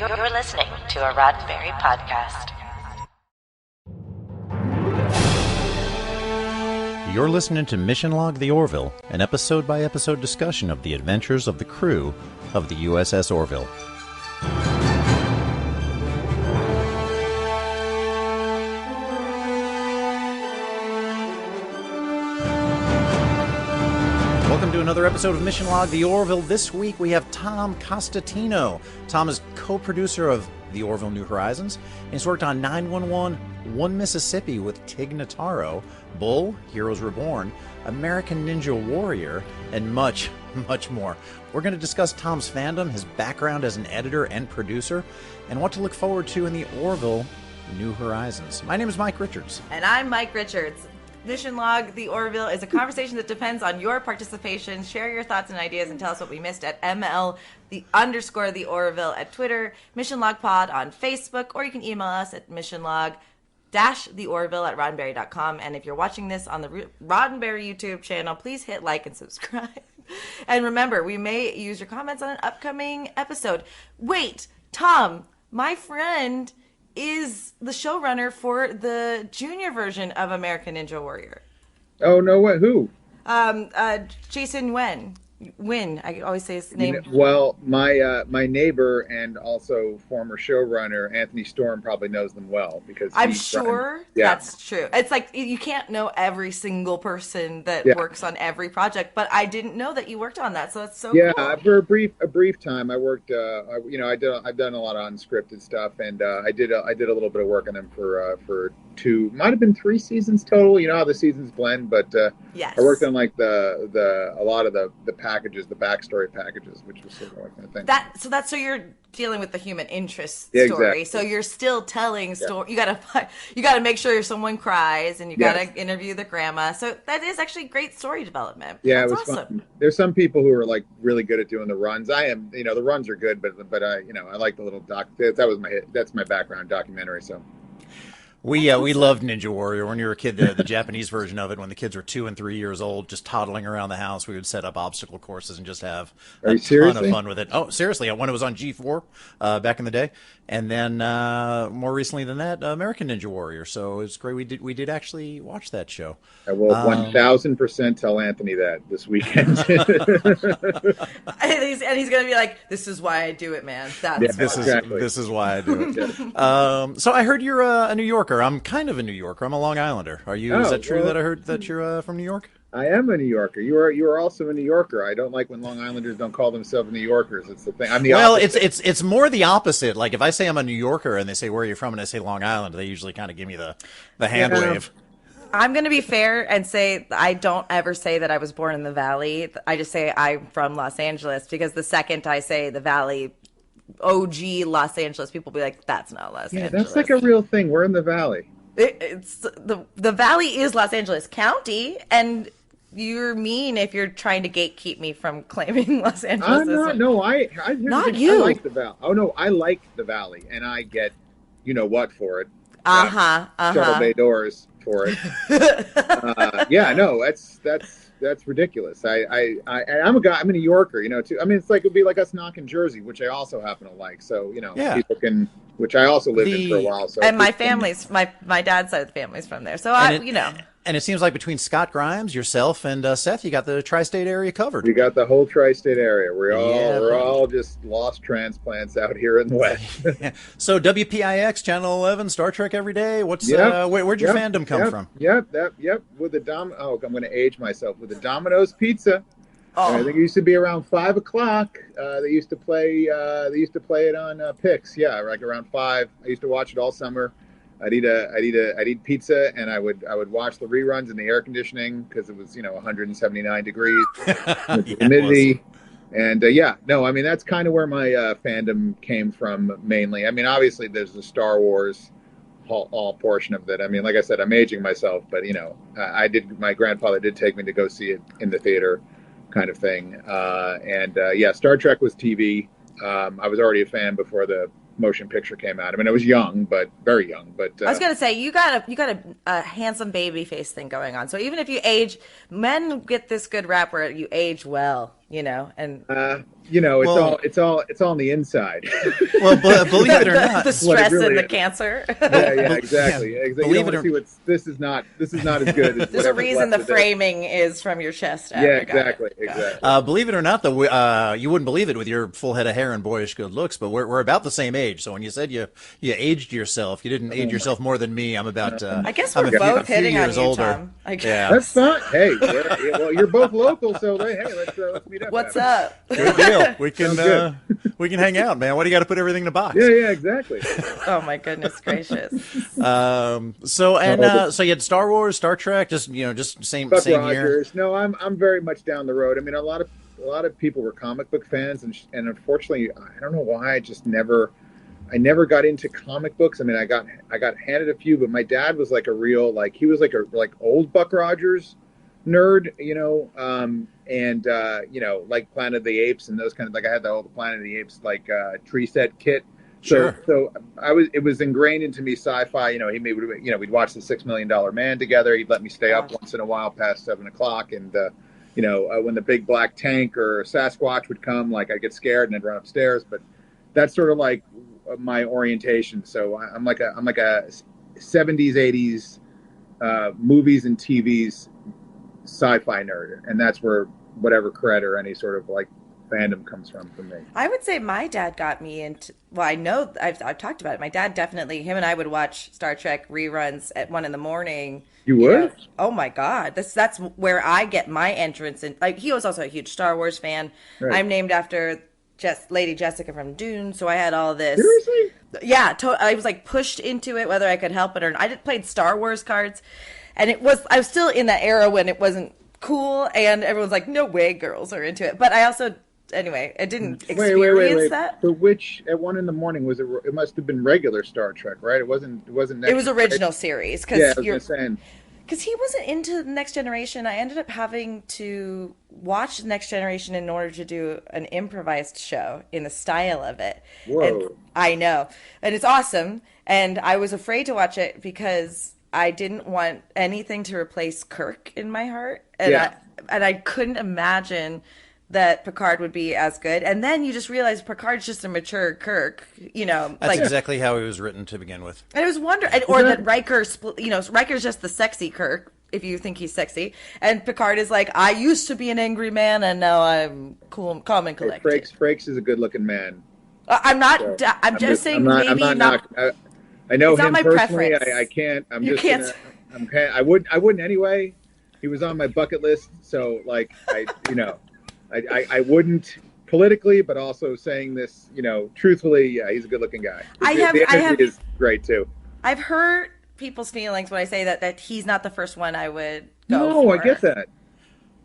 You're listening to a Roddenberry podcast. You're listening to Mission Log the Orville, an episode-by-episode discussion of the adventures of the crew of the USS Orville. Welcome to another episode of Mission Log the Orville. This week we have Tom Costantino. Tom is co-producer of The Orville New Horizons, and he's worked on 911, One Mississippi with Tig Notaro, Bull, Heroes Reborn, American Ninja Warrior, and much, much more. We're going to discuss Tom's fandom, his background as an editor and producer, and what to look forward to in the Orville New Horizons. My name is Mike Richards. And I'm Mike Richards. Mission Log the Orville is a conversation that depends on your participation. Share your thoughts and ideas and tell us what we missed at ML_the Orville at Twitter, Mission Log Pod on Facebook, or you can email us at missionlog-theorville@roddenberry.com. And if you're watching this on the Roddenberry YouTube channel, please hit like and subscribe. And remember, we may use your comments on an upcoming episode. Wait, Tom, my friend is the showrunner for the junior version of American Ninja Warrior. Oh, no way. Who? Jason Wynn. I always say his name. Well, my neighbor and also former showrunner Anthony Storm probably knows them well because I'm sure that's true. It's like you can't know every single person that works on every project, but I didn't know that you worked on that, so that's so cool. For a brief time I worked. I've done a lot of unscripted stuff, and I did a little bit of work on them for two, might have been 3 seasons total. You know how the seasons blend, but yes. I worked on like a lot of the packages, the backstory packages, which was sort of like that thing. So you're dealing with the human interest Yeah, story. exactly. So you're still telling story. You gotta make sure someone cries, and you gotta interview the grandma. So that is actually great story development. Yeah, that's it was awesome. fun. There's some people who are like really good at doing the runs. I am, the runs are good, but I like the little doc. That's my background, documentary. So. We loved Ninja Warrior when you were a kid. The Japanese version of it, when the kids were 2 and 3 years old, just toddling around the house, we would set up obstacle courses and just have a ton of fun with it. Oh, seriously, when it was on G4 back in the day, and then more recently than that, American Ninja Warrior. So it's great. We did actually watch that show. I will 1000% tell Anthony that this weekend. and he's gonna be like, "This is why I do it, man. This is why I do it." So I heard you're a New Yorker. I'm kind of a New Yorker. I'm a Long Islander. Are you? Is that true that I heard that you're from New York? I am a New Yorker. You are also a New Yorker. I don't like when Long Islanders don't call themselves New Yorkers. It's the thing. I'm the opposite. It's more the opposite. Like if I say I'm a New Yorker and they say where are you from and I say Long Island, they usually kind of give me the hand wave. I'm going to be fair and say I don't ever say that I was born in the Valley. I just say I'm from Los Angeles, because the second I say the Valley, OG Los Angeles, people will be like, that's not Los Angeles. That's like a real thing. We're in the Valley. It's the Valley is Los Angeles County, and you're mean if you're trying to gatekeep me from claiming Los Angeles. I'm not. No, I like the Valley. Oh no, I like the Valley, and I get, what for it. Shuttle bay doors for it. That's ridiculous. I'm a guy. I'm a New Yorker, too. I mean, it's like it'd be like us knocking Jersey, which I also happen to like. So people can, which I also lived in for a while. So and my family's my dad's side of the family's from there. So And it seems like between Scott Grimes, yourself, and Seth, you got the tri-state area covered. We got the whole tri-state area. We're all just lost transplants out here in the West. So WPIX, Channel 11, Star Trek every day. Where'd your fandom come from? Yep. With the I'm going to age myself. With the Domino's Pizza. Oh. I think it used to be around 5 o'clock. They used to play. It on Pix. Yeah, like around 5. I used to watch it all summer. I'd eat pizza, and I would watch the reruns in the air conditioning because it was 179 degrees, humidity, and that's kind of where my fandom came from mainly. I mean, obviously there's the Star Wars all portion of that. I mean, like I said, I'm aging myself, but my grandfather did take me to go see it in the theater, kind of thing, Star Trek was TV. I was already a fan before the motion picture came out. I mean, I was young, but very young. But I was gonna say you got a handsome baby face thing going on. So even if you age, men get this good rap where you age well. and it's all on the inside. Well, believe it or not, the stress really and the is. cancer. Yeah, exactly. Yeah, Believe it or not, this is not as good as There's a whatever's reason left the of this. framing is from your chest. Yeah, Got it. exactly. believe it or not, though, you wouldn't believe it with your full head of hair and boyish good looks, but we're about the same age. So when you said you aged yourself, you didn't age yourself more than me. I'm about. I guess I'm we're a few both hitting on years you, older. Tom. Yeah. That's fine. Hey, well, you're both local, so hey, let's meet up. What's after. up? Good deal. We can Sounds we can hang out, man. Why do you got to put everything in a box? Yeah, exactly. Oh my goodness gracious! So you had Star Wars, Star Trek, just same Buck year. Rogers. No, I'm very much down the road. I mean, a lot of people were comic book fans, and unfortunately, I don't know why, I never got into comic books. I mean, I got handed a few, but my dad was like a real he was like old Buck Rogers nerd, and like Planet of the Apes and those kind of, I had the old Planet of the Apes tree set kit. Sure. So it was ingrained into me sci-fi. We'd watch the $6 Million Man together. He'd let me stay up once in a while past 7:00, and when the big black tank or Sasquatch would come, I'd get scared and I'd run upstairs. But that's sort of like my orientation. So I'm like a 70s, 80s movies and TVs sci-fi nerd, and that's where whatever cred or any sort of fandom comes from for me. I would say my dad got me into. Well, I know I've talked about it. My dad definitely. Him and I would watch Star Trek reruns at 1 a.m. You would? Oh my God, that's where I get my entrance. And he was also a huge Star Wars fan. Right. I'm named after Lady Jessica from Dune, so I had all this. Seriously? Yeah, I was pushed into it, whether I could help it or not. I played Star Wars cards, and I was still in that era when it wasn't cool, and everyone's like, no way girls are into it. But I also, anyway, I didn't experience that. But which, at 1 a.m, was it? It must have been regular Star Trek, right? It wasn't. It was original series, Yeah, I was saying. Because he wasn't into the Next Generation. I ended up having to watch the Next Generation in order to do an improvised show in the style of it. Whoa. And I know. And it's awesome. And I was afraid to watch it because I didn't want anything to replace Kirk in my heart. And I couldn't imagine that Picard would be as good. And then you just realize Picard's just a mature Kirk, That's exactly how he was written to begin with. And it was that Riker, Riker's just the sexy Kirk, if you think he's sexy. And Picard is like, I used to be an angry man, and now I'm cool, calm and collected. Frakes is a good-looking man. I'm not. So I'm just saying. I'm not. I know him personally. Preference. I can't. You can't. I wouldn't anyway. He was on my bucket list, so I wouldn't politically, but also saying this, truthfully. Yeah, he's a good-looking guy. The energy is great too. I've hurt people's feelings when I say that he's not the first one I would go for. No, I get that.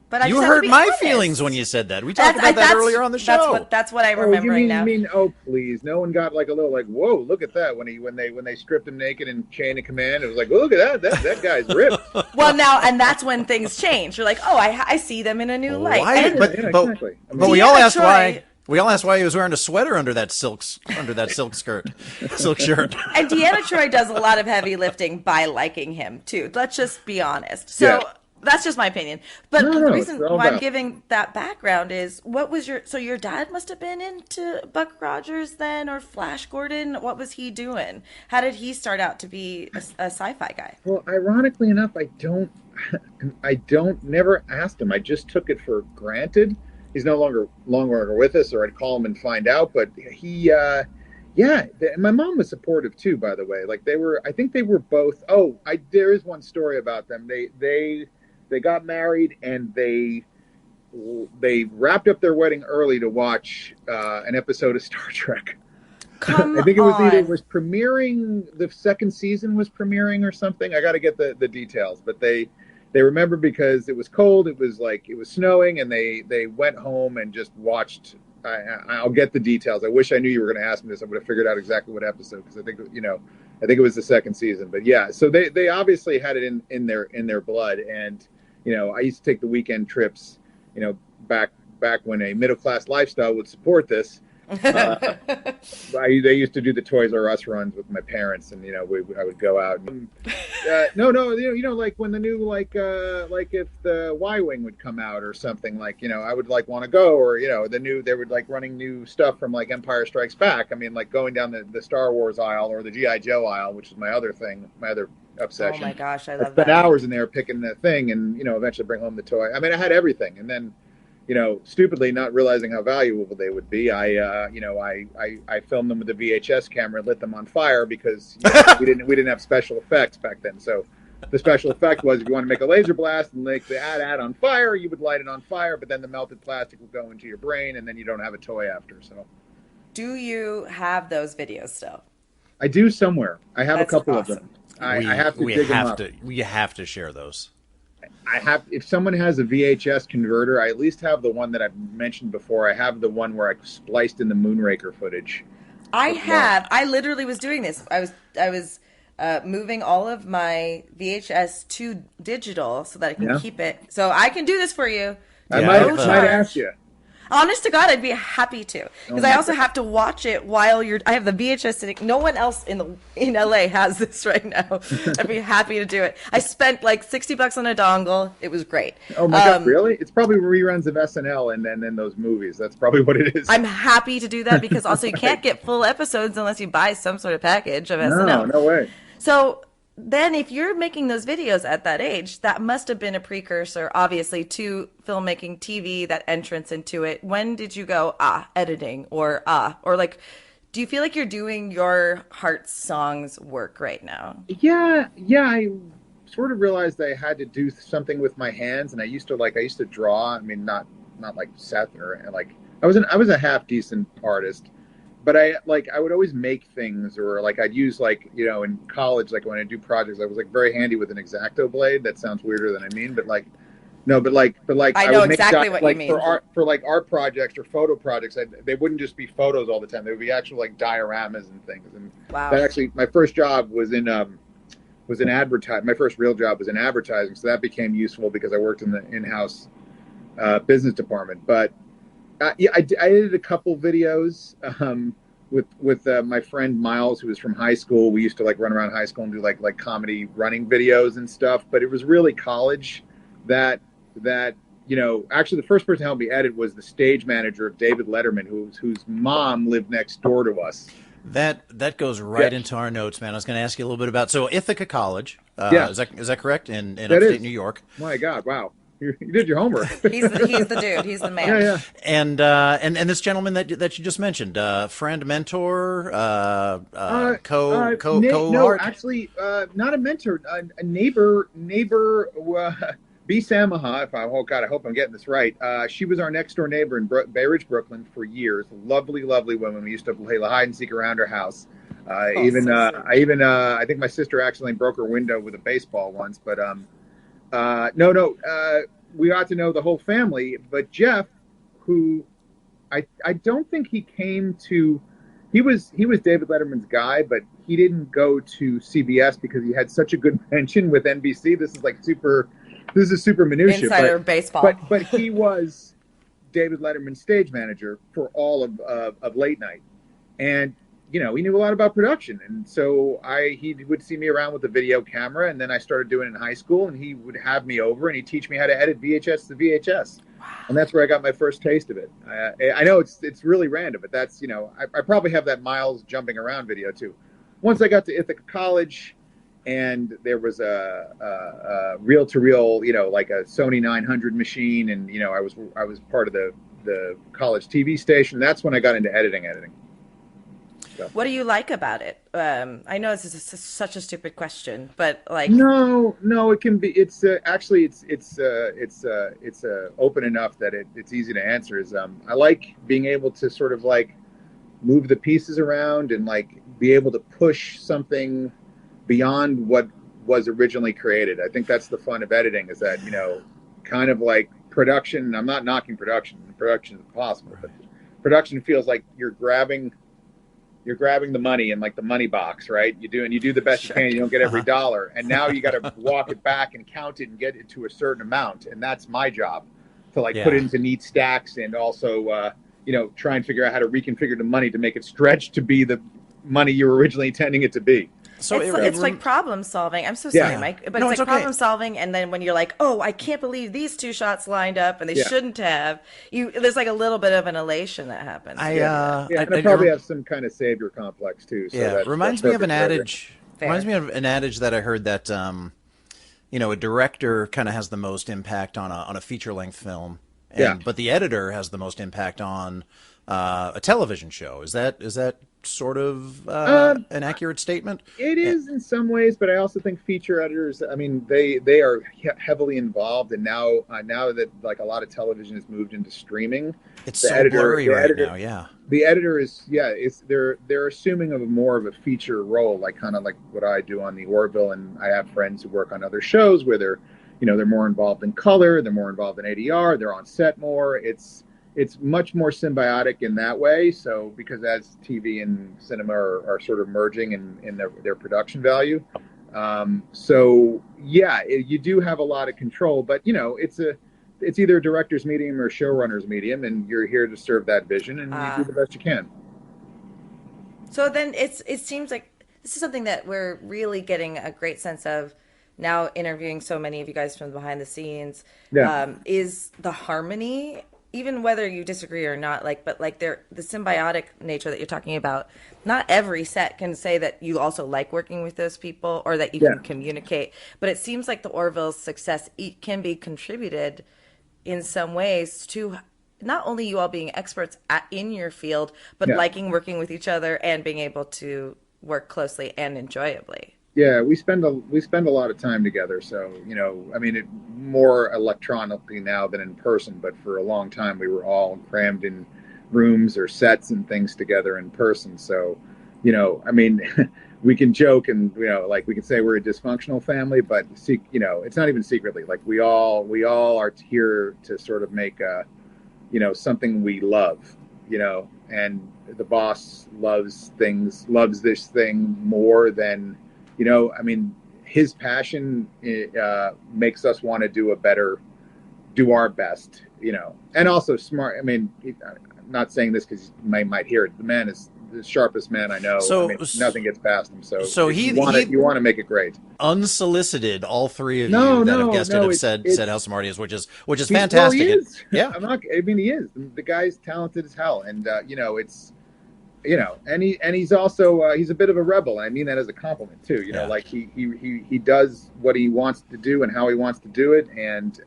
But you hurt my feelings when you said that. We talked about that earlier on the show. That's what I'm remembering now. Oh, please. No one got a little whoa, look at that. When they stripped him naked in Chain of Command, it was like, look at that guy's ripped. Well, now, and that's when things change. You're like, oh, I see them in a new light. Exactly. But we all asked why. We all asked why he was wearing a sweater under that silk skirt, silk shirt. And Deanna Troi does a lot of heavy lifting by liking him too. Let's just be honest. So that's just my opinion. But the reason why I'm giving that background is, so your dad must have been into Buck Rogers then, or Flash Gordon? What was he doing? How did he start out to be a sci-fi guy? Well, ironically enough, never asked him. I just took it for granted. He's no longer with us, or I'd call him and find out. But he, my mom was supportive too, by the way. I think they were both. There is one story about them. They got married, and they wrapped up their wedding early to watch an episode of Star Trek. I think it was either the second season was premiering or something. I got to get the details, but they remember because it was cold. It was snowing, and they went home and just watched. I'll get the details. I wish I knew you were going to ask me this. I would have figured out exactly what episode, because I think it was the second season. But yeah, so they obviously had it in their blood. And I used to take the weekend trips, back when a middle class lifestyle would support this. They used to do the Toys R Us runs with my parents, and I would go out. No, like when the new like if the Y-wing would come out or something, like I would like want to go, or they were like running new stuff from like Empire Strikes Back. I mean, like going down the Star Wars aisle or the GI Joe aisle, which is my other obsession. Oh my gosh, I love spent that. hours in there picking the thing, and eventually bring home the toy. I mean, I had everything, and then. Stupidly not realizing how valuable they would be, I filmed them with a VHS camera, lit them on fire because we didn't have special effects back then. So the special effect was if you want to make a laser blast and make the ad on fire, you would light it on fire, but then the melted plastic would go into your brain, and then you don't have a toy after. So, do you have those videos still? I do somewhere. I have That's a couple awesome. of them. I have to dig them up. We have to share those. If someone has a VHS converter, I at least have the one that I've mentioned before. I have the one where I spliced in the Moonraker footage. I literally was doing this. I was moving all of my VHS to digital so that I can keep it. So I can do this for you. I might ask you. Honest to God, I'd be happy to, because I also have to watch it while I have the VHS sitting. No one else in LA has this right now. I'd be happy to do it. I spent like $60 on a dongle. It was great. Oh my God, really? It's probably reruns of SNL and then those movies. That's probably what it is. I'm happy to do that because also you can't get full episodes unless you buy some sort of package of SNL. No way. So then if you're making those videos at that age, that must have been a precursor, obviously, to filmmaking, TV, that entrance into it. When did you go, editing, or like, do you feel like you're doing your heart song's work right now? Yeah. I sort of realized I had to do something with my hands, and I used to draw. I mean, not like Seth or like I was a half decent artist. But I would always make things, or like I'd use in college, like when I do projects, I was like very handy with an X-Acto blade. That sounds weirder than I mean, but I know would exactly what you mean. For art projects or photo projects, they wouldn't just be photos all the time. They would be actual like dioramas and things. And wow. That actually, my first job was in advertising. My first real job was in advertising, so that became useful because I worked in the in-house business department. But I edited a couple videos with my friend Miles, who was from high school. We used to run around high school and do like comedy running videos and stuff. But it was really college that actually the first person to help me edit was the stage manager of David Letterman, whose mom lived next door to us. That goes right into our notes, man. I was going to ask you a little bit about Ithaca College. Is that correct? In upstate New York. My God, wow. You did your homework. He's the dude. He's the man. Yeah. And this gentleman that you just mentioned, friend, mentor, co-art. Actually, not a mentor, a neighbor. B. Samaha. I hope I'm getting this right. She was our next door neighbor in Bay Ridge, Brooklyn, for years. Lovely, lovely woman. We used to play hide and seek around her house. I think my sister accidentally broke her window with a baseball once, but we ought to know the whole family. But Jeff, who I don't think he came to, he was David Letterman's guy, but he didn't go to CBS because he had such a good mention with NBC. This is super minutia. Insider baseball. But he was David Letterman's stage manager for all of late night, and he knew a lot about production, and so he would see me around with the video camera, and then I started doing it in high school, and he would have me over, and he'd teach me how to edit VHS to VHS, and that's where I got my first taste of it. I know it's really random, but that's I probably have that Miles jumping around video too. Once I got to Ithaca College, and there was a reel-to-reel, like a Sony 900 machine, and I was part of the college TV station. That's when I got into editing. So. What do you like about it? I know this is such a stupid question, but no, it can be. It's actually it's open enough that it's easy to answer. I like being able to sort of move the pieces around and be able to push something beyond what was originally created. I think that's the fun of editing, is that kind of like production. I'm not knocking production. Production is impossible, but production feels like you're grabbing the money in the money box, right? You do the best you can. You don't get every dollar, and now you got to walk it back and count it and get it to a certain amount, and that's my job to put it into neat stacks, and also try and figure out how to reconfigure the money to make it stretch to be the money you were originally intending it to be. So it's like problem solving. I'm so sorry, Mike, but it's like problem solving. And then when you're like, oh, I can't believe these two shots lined up and they shouldn't have, there's like a little bit of an elation that happens. And I probably have some kind of savior complex too. So reminds me of an adage. Reminds me of an adage that I heard that, a director kind of has the most impact on a feature length film. But the editor has the most impact on a television show. Is that sort of an accurate statement? It is in some ways, but I also think feature editors, I mean, they are heavily involved, and now that like a lot of television has moved into streaming, it's so blurry right now. Yeah, the editor they're assuming of more of a feature role, like kind of like what I do on the Orville, and I have friends who work on other shows where they're more involved in color, they're more involved in ADR, they're on set more. It's much more symbiotic in that way. So because as TV and cinema are sort of merging in their production value. You do have a lot of control, but it's either a director's medium or a showrunner's medium, and you're here to serve that vision, and you do the best you can. So then it seems like this is something that we're really getting a great sense of now, interviewing so many of you guys from behind the scenes. Is the harmony, even whether you disagree or not, but the symbiotic nature that you're talking about. Not every set can say that you also like working with those people or that you can communicate. But it seems like the Orville's success can be contributed in some ways to not only you all being experts in your field, but liking working with each other and being able to work closely and enjoyably. Yeah, we spend a lot of time together. So, more electronically now than in person, but for a long time we were all crammed in rooms or sets and things together in person. So, we can joke and, we can say we're a dysfunctional family, but it's not even secretly. Like we all are here to sort of make something we love, and the boss loves this thing more than, his passion makes us want to do our best, and also smart. I mean, I'm not saying this because you might hear it. The man is the sharpest man I know. So nothing gets past him. So you want to make it great. Unsolicited, all three of you that have guested have said how smart he is, which is fantastic. Well, he is. Yeah, he is. The guy's talented as hell, and and he's also he's a bit of a rebel. I mean that as a compliment too. Like he does what he wants to do and how he wants to do it, and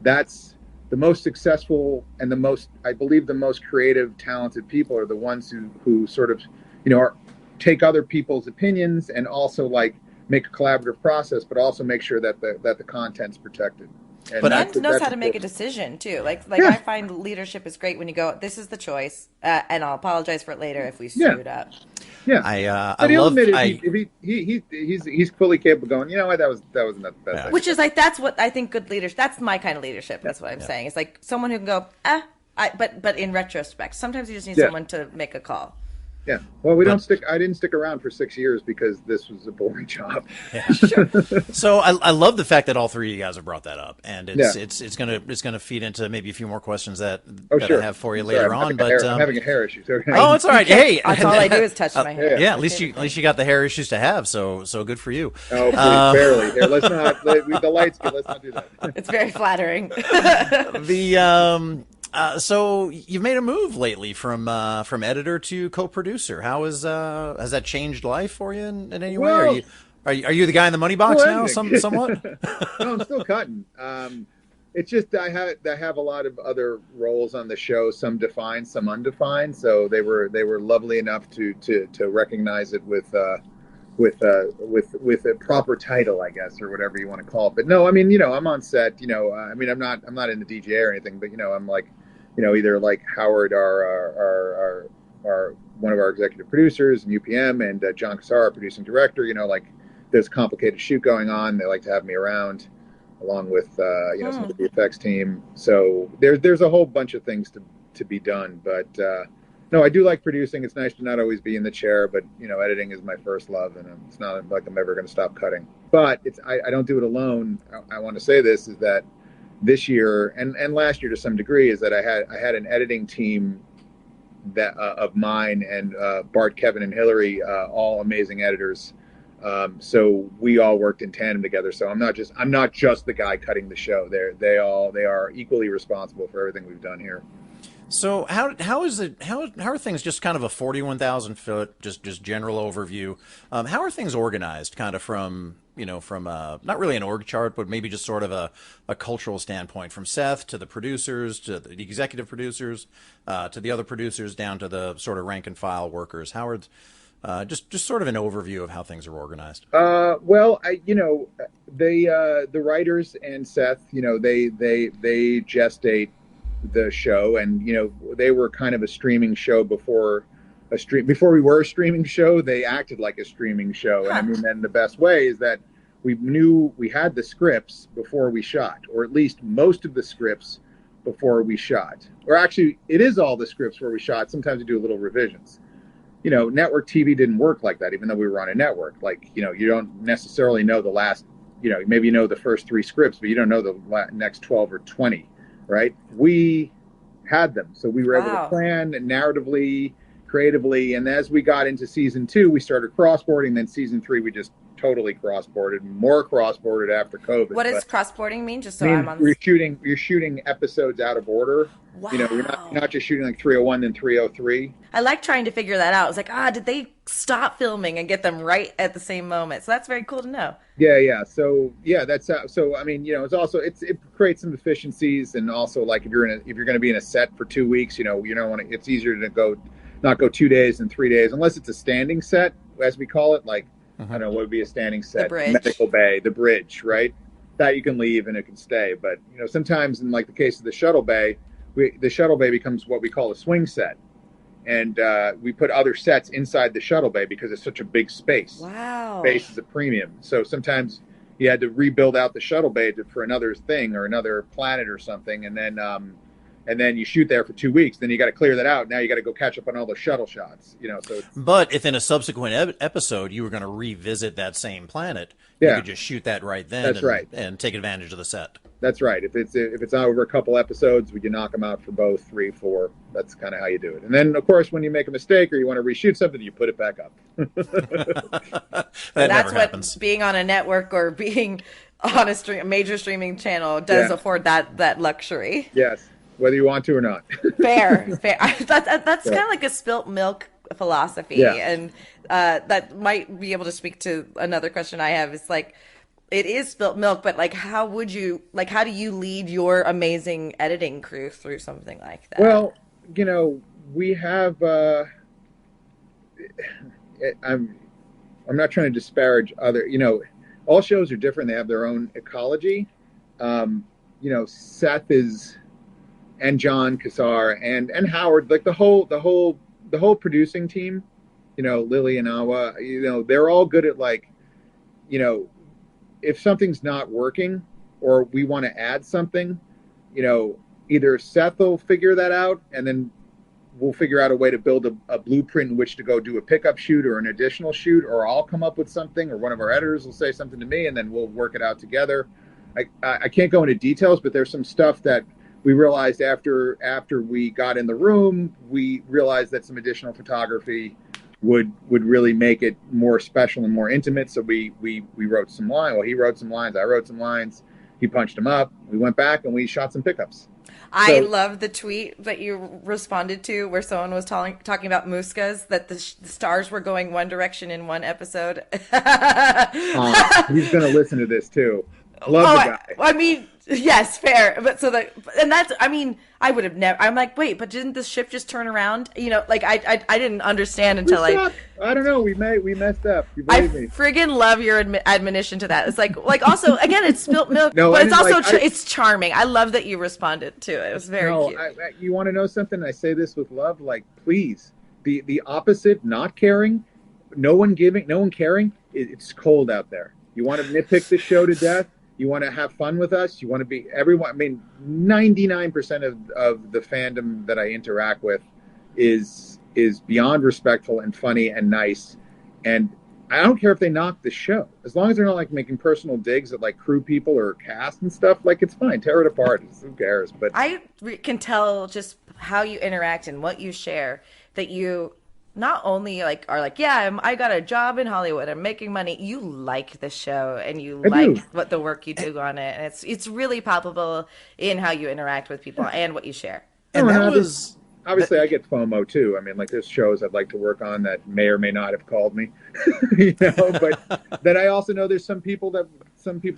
that's the most successful and the most creative, talented people are the ones who sort of take other people's opinions and also like make a collaborative process, but also make sure that the content's protected. And knows how to make a decision too. I find leadership is great when you go, this is the choice, and I'll apologize for it later if we screwed up. Yeah, I love it. He's fully capable of going, you know what, that wasn't the best. Which is like that's what I think good leadership. That's my kind of leadership. That's what I'm saying. It's like someone who can go, but in retrospect, sometimes you just need someone to make a call. Yeah. Well, I didn't stick around for 6 years because this was a boring job. Yeah. Sure. So I love the fact that all three of you guys have brought that up, and it's gonna feed into maybe a few more questions that I have for you later on. But I'm having a hair issue. So oh, it's all right. Hey, that's all I do is touch my hair. Yeah, at least you got the hair issues to have. So good for you. Oh, please, barely. Here, let's not. The lights. Let's not do that. It's very flattering. So you've made a move lately from editor to co-producer. How has that changed life for you in any way? Are you the guy in the money box now? Somewhat. No, I'm still cutting. It's just I have a lot of other roles on the show, some defined, some undefined. So they were lovely enough to recognize it with a proper title, I guess, or whatever you want to call it. But no, I mean, I'm on set. I'm not in the DJ or anything, but I'm like. Either like Howard, our one of our executive producers, and UPM, and John Cassar, our producing director. Like there's a complicated shoot going on. They like to have me around, along with some of the effects team. So there's a whole bunch of things to be done. But no, I do like producing. It's nice to not always be in the chair, but editing is my first love, and it's not like I'm ever going to stop cutting. But I don't do it alone. I want to say this is that. this year and last year to some degree is that I had an editing team that of mine and Bart, Kevin, and Hillary, all amazing editors. So we all worked in tandem together. So I'm not just the guy cutting the show. They are equally responsible for everything we've done here. So how are things, just kind of a 41,000 foot just general overview? How are things organized, kind of from not really an org chart, but maybe just sort of a cultural standpoint, from Seth to the producers to the executive producers to the other producers down to the sort of rank and file workers? Howard, just sort of an overview of how things are organized. Well, the writers and Seth, they gestate the show, and they were kind of a streaming show before we were a streaming show. They acted like a streaming show. And I mean, and the best way is that we knew we had the scripts before we shot, or at least most of the scripts before we shot. Or actually, it is all the scripts where we shot. Sometimes we do little revisions. Network TV didn't work like that, even though we were on a network. Like, you don't necessarily know the last, maybe the first 3 scripts, but you don't know the next 12 or 20. Right? We had them. So we were able to plan narratively, creatively. And as we got into season 2, we started cross-boarding. Then season 3, we just totally cross-boarded, more cross-boarded after COVID. What does cross-boarding mean? Just so I'm on you're shooting episodes out of order. Wow. You're not just shooting like 301 and 303. I like trying to figure that out. It's like, did they stop filming and get them right at the same moment? So that's very cool to know. Yeah. So that's so. I mean, it's also it creates some efficiencies, and also like if you're going to be in a set for 2 weeks, you don't want to. It's easier to not go 2 days and 3 days, unless it's a standing set, as we call it. Like I don't know what would be a standing set. The bridge. Medical bay, the bridge, right? That you can leave and it can stay. But sometimes in like the case of the shuttle bay, the shuttle bay becomes what we call a swing set. And we put other sets inside the shuttle bay because it's such a big space. Wow. Space is a premium. So sometimes you had to rebuild out the shuttle bay for another thing or another planet or something. And then you shoot there for 2 weeks. Then you got to clear that out. Now you got to go catch up on all the shuttle shots. So but if in a subsequent episode you were going to revisit that same planet, you could just shoot that right then. That's right. And take advantage of the set. That's right. If it's over a couple episodes, we can knock them out for both 3, 4. That's kind of how you do it. And then, of course, when you make a mistake or you want to reshoot something, you put it back up. That's what happens. Being on a network or being on a major streaming channel does afford that luxury. Yes, whether you want to or not. Fair. That's kind of like a spilt milk philosophy, and that might be able to speak to another question I have. It's like, it is spilt milk, but like, how do you lead your amazing editing crew through something like that? Well, we have. I'm not trying to disparage other. All shows are different. They have their own ecology. Seth is, and John Cassar and Howard, like the whole producing team. Lily and Awa. They're all good at like, if something's not working or we want to add something, either Seth will figure that out and then we'll figure out a way to build a blueprint in which to go do a pickup shoot or an additional shoot, or I'll come up with something, or one of our editors will say something to me and then we'll work it out together. I can't go into details, but there's some stuff that we realized after we got in the room, we realized that some additional photography would really make it more special and more intimate. So we wrote some lines. Well, he wrote some lines. I wrote some lines. He punched them up. We went back and we shot some pickups. I love the tweet that you responded to where someone was talking about Muskas, that the stars were going one direction in one episode. He's going to listen to this too. Love the guy. I mean, yes, fair. But I would have never. I'm like, wait, but didn't the ship just turn around? I didn't understand until I don't know. We messed up. You believe me? Friggin' love your admonition to that. It's like also again, it's spilt milk, no, but it's also it's charming. I love that you responded to it. It was very cute. You want to know something? I say this with love. Like, please, the opposite, not caring, no one caring. It's cold out there. You want to nitpick the show to death. You want to have fun with us. You want to be everyone. I mean, 99% of the fandom that I interact with is beyond respectful and funny and nice. And I don't care if they knock the show, as long as they're not like making personal digs at like crew people or cast and stuff. Like it's fine, tear it apart. Who cares? But Can tell just how you interact and what you share that you not only like are like, yeah, I got a job in Hollywood, I'm making money. You like the show and you I like do. what the work you do on it, and it's really palpable in how you interact with people and what you share. And No, that and was obviously I get FOMO too. I mean, like there's shows I'd like to work on that may or may not have called me, but then I also know there's some people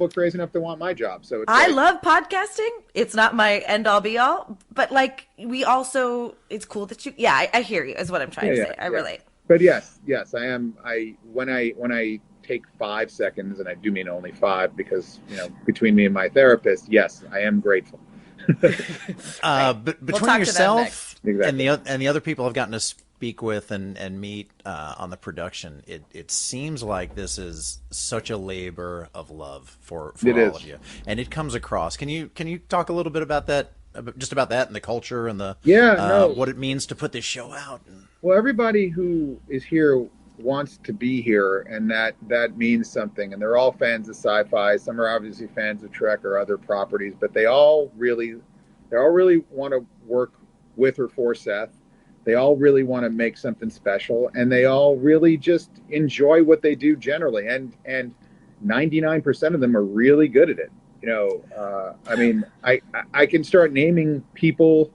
crazy enough to want my job. So it's I like, love podcasting. It's not my end all be all, but like it's cool that I hear you is what I'm trying to say. I relate. But yes, I am. When I take 5 seconds, and I do mean only 5, because between me and my therapist, yes, I am grateful. But between talk to yourself them next. and the other people I've gotten to speak with and meet on the production, it seems like this is such a labor of love for all of you, and it comes across. Can you talk a little bit about that, just about that and the culture and the what it means to put this show out? Well, everybody who is here wants to be here, and that means something. And they're all fans of sci-fi. Some are obviously fans of Trek or other properties, but they all really want to work with or for Seth. They all really want to make something special, and they all really just enjoy what they do generally. And 99% of them are really good at it. I mean, I can start naming people,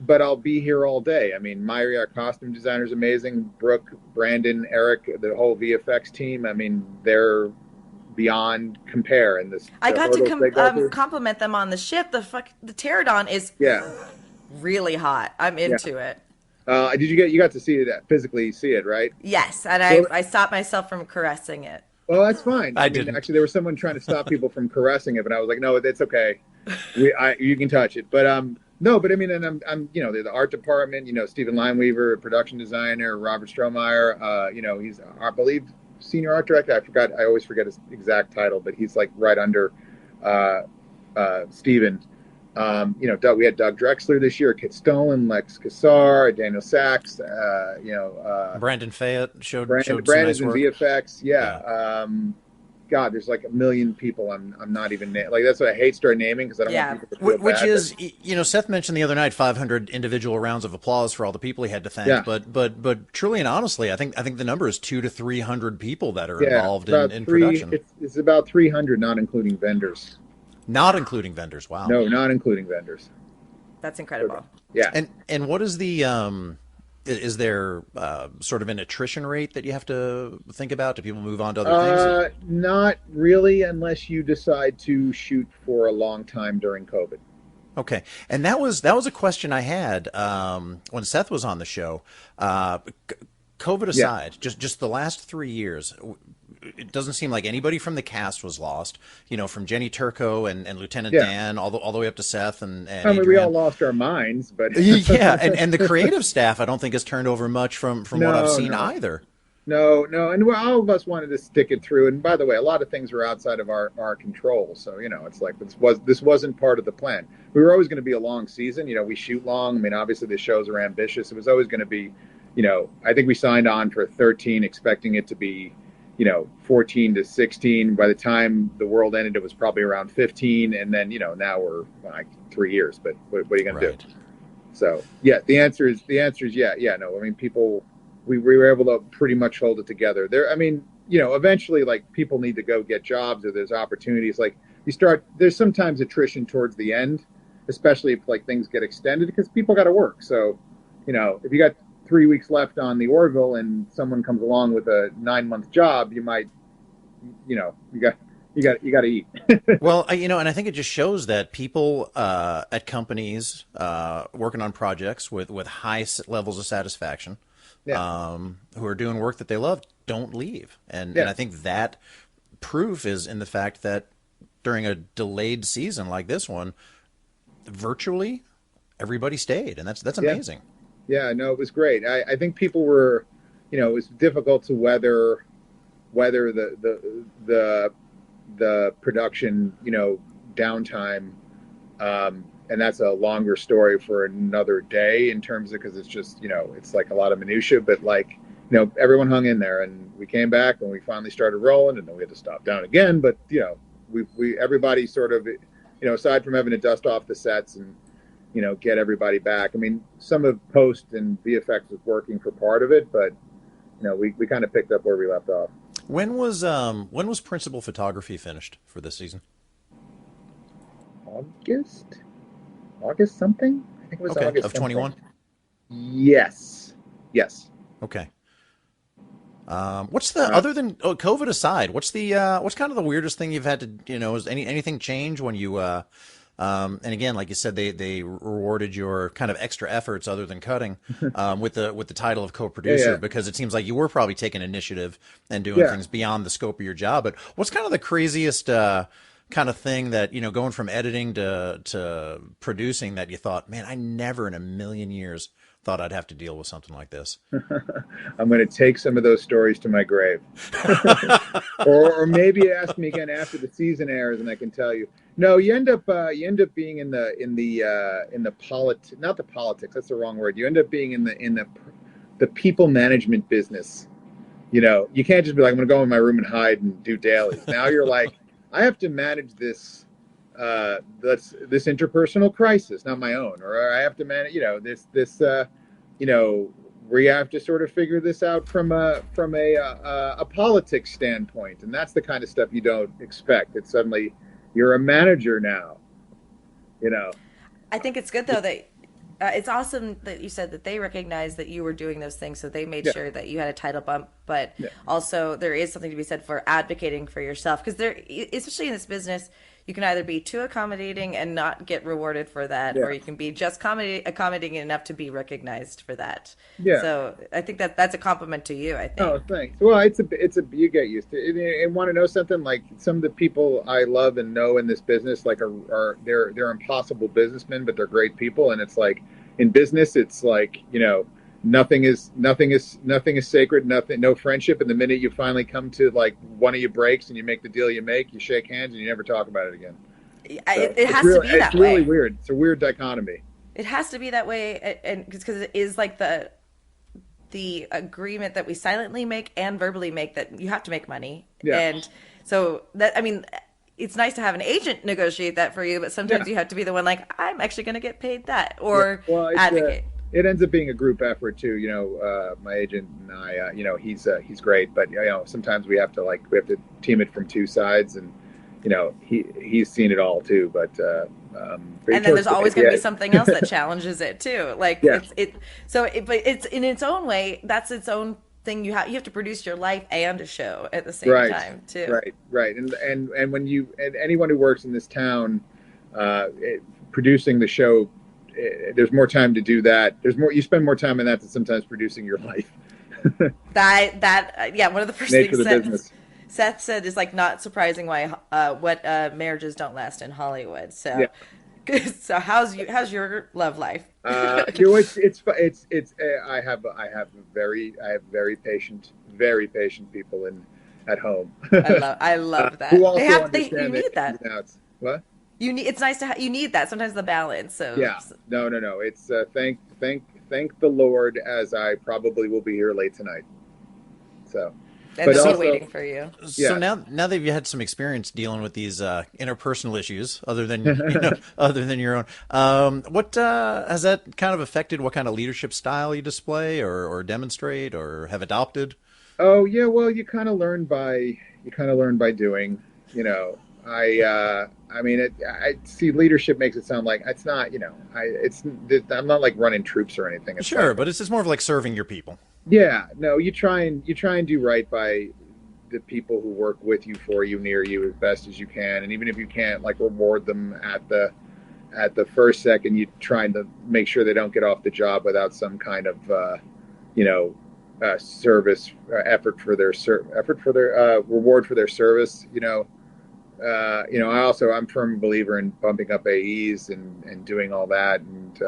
but I'll be here all day. I mean, Myri, our costume designer, is amazing. Brooke, Brandon, Eric, the whole VFX team. I mean, they're beyond compare. And I got to compliment them on the ship. The pterodon is really hot. I'm into it. You got to see it, physically see it, right? Yes, and I stopped myself from caressing it. Well, that's fine. I didn't. Actually, there was someone trying to stop people from caressing it, but I was like, no, it's okay. You can touch it. But no, but I mean, and I'm the art department, Stephen Lineweaver, production designer, Robert Strohmeyer, he's, I believe, senior art director. I always forget his exact title, but he's like right under Stephen. We had Doug Drexler this year, Kit Stolen, Lex Kassar, Daniel Sachs, Brandon Fayette showed Brandon's some nice in work. VFX. God, there's like a million people I'm not even like. That's what I hate start naming, because I don't want people to feel Which bad, is, Seth mentioned the other night 500 individual rounds of applause for all the people he had to thank. But truly and honestly, I think the number is 200 to 300 people that are involved in production. It's about 300, not including vendors. Not including vendors. Wow. No, not including vendors. That's incredible. Yeah. And what is the is there sort of an attrition rate that you have to think about? Do people move on to other things? Not really, unless you decide to shoot for a long time during COVID. Okay, and that was a question I had when Seth was on the show. COVID aside, just the last 3 years, it doesn't seem like anybody from the cast was lost. From Jenny Turco and Lieutenant Dan, all the way up to Seth and I mean, we all lost our minds, but and the creative staff, I don't think has turned over much from what I've seen either. No, and all of us wanted to stick it through. And by the way, a lot of things were outside of our control. So it's like this wasn't part of the plan. We were always going to be a long season. We shoot long. I mean, obviously the shows are ambitious. It was always going to be, I think we signed on for 13, expecting it to be 14 to 16. By the time the world ended, it was probably around 15. And then, now we're like 3 years, but what are you going to do? So the answer is no. I mean, we were able to pretty much hold it together there. I mean, eventually like people need to go get jobs, or there's opportunities. Like there's sometimes attrition towards the end, especially if like things get extended, because people got to work. So, if you got 3 weeks left on the Orville and someone comes along with a 9-month job, you might, you got to eat. Well, and I think it just shows that people at companies working on projects with high levels of satisfaction, who are doing work that they love, don't leave. And I think that proof is in the fact that during a delayed season like this one, virtually everybody stayed, and that's amazing. Yeah, no, it was great. I think people were, it was difficult to weather the production, downtime, and that's a longer story for another day in terms of, because it's just, it's like a lot of minutia, but like everyone hung in there, and we came back and we finally started rolling, and then we had to stop down again. But we everybody sort of, aside from having to dust off the sets and get everybody back. I mean, some of post and VFX was working for part of it, but we kind of picked up where we left off. When was principal photography finished for this season? August something. I think it was August of 21. Yes. Okay. What's the other than COVID aside? What's kind of the weirdest thing you've had to is anything change when you and again, like you said, they rewarded your kind of extra efforts other than cutting with the title of co-producer, because it seems like you were probably taking initiative and doing things beyond the scope of your job. But what's kind of the craziest kind of thing that going from editing to producing that you thought, man, I never in a million years thought I'd have to deal with something like this? I'm going to take some of those stories to my grave, or maybe ask me again after the season airs, and I can tell you. No, you end up being in the politics. Not the politics. That's the wrong word. You end up being in the people management business. You can't just be like, I'm going to go in my room and hide and do dailies. Now you're like, I have to manage this interpersonal crisis, not my own, or I have to manage, this where you have to sort of figure this out from a politics standpoint, and that's the kind of stuff you don't expect. It's suddenly you're a manager now, I think it's good though that it's awesome that you said that they recognized that you were doing those things, so they made sure that you had a title bump. But also there is something to be said for advocating for yourself, because especially in this business, you can either be too accommodating and not get rewarded for that, or you can be just accommodating enough to be recognized for that. Yeah. So I think that's a compliment to you, I think. Oh, thanks. Well, you get used to it. And want to know something? Like, some of the people I love and know in this business, like, they're impossible businessmen, but they're great people. And it's like, in business, it's like, nothing is sacred, no friendship. And the minute you finally come to like one of you breaks and you make the deal you make, you shake hands and you never talk about it again. It has to be that way. It's really weird. It's a weird dichotomy. It has to be that way, and because it is like the agreement that we silently make and verbally make, that you have to make money. Yeah. And so it's nice to have an agent negotiate that for you, but sometimes you have to be the one like, I'm actually going to get paid that, or advocate. It ends up being a group effort too. My agent and I, he's great, but sometimes we have to team it from two sides, and he's seen it all too. But and then there's always going to be something else that challenges it too. But it's in its own way. That's its own thing. You have to produce your life and a show at the same time too. Right. And when anyone who works in this town, producing the show, there's more time to do that. You spend more time in that than sometimes producing your life. One of the first things Seth said is like, not surprising why what marriages don't last in Hollywood. So so how's your love life? It's I have very patient people at home. I love that. Who also understand you need that. What? It's nice to you need that sometimes, the balance. So no. It's thank the Lord, as I probably will be here late tonight. So. And they're also waiting for you. So now that you've had some experience dealing with these interpersonal issues, other than your own, what has that kind of affected? What kind of leadership style you display or demonstrate or have adopted? Oh yeah, well, you kind of learn by doing. I see leadership makes it sound like it's not. I'm not like running troops or anything. It's but it's just more of like serving your people. Yeah, no, you try and do right by the people who work with you, for you, near you, as best as you can. And even if you can't reward them at the first second, you try to make sure they don't get off the job without some kind of service effort for their reward for their service. I'm a firm believer in bumping up AEs and doing all that. And,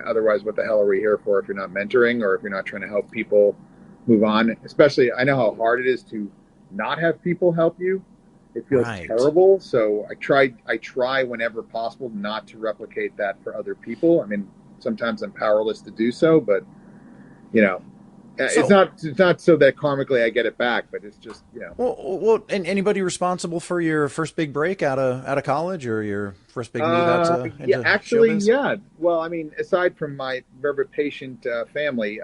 otherwise, what the hell are we here for if you're not mentoring or if you're not trying to help people move on? Especially, I know how hard it is to not have people help you. It feels terrible. So I try whenever possible not to replicate that for other people. I mean, sometimes I'm powerless to do so, but, It's not so that karmically I get it back, but it's just, And anybody responsible for your first big break out of college, or your first big move into actually, showbiz? yeah. Well, I mean, aside from my very patient family,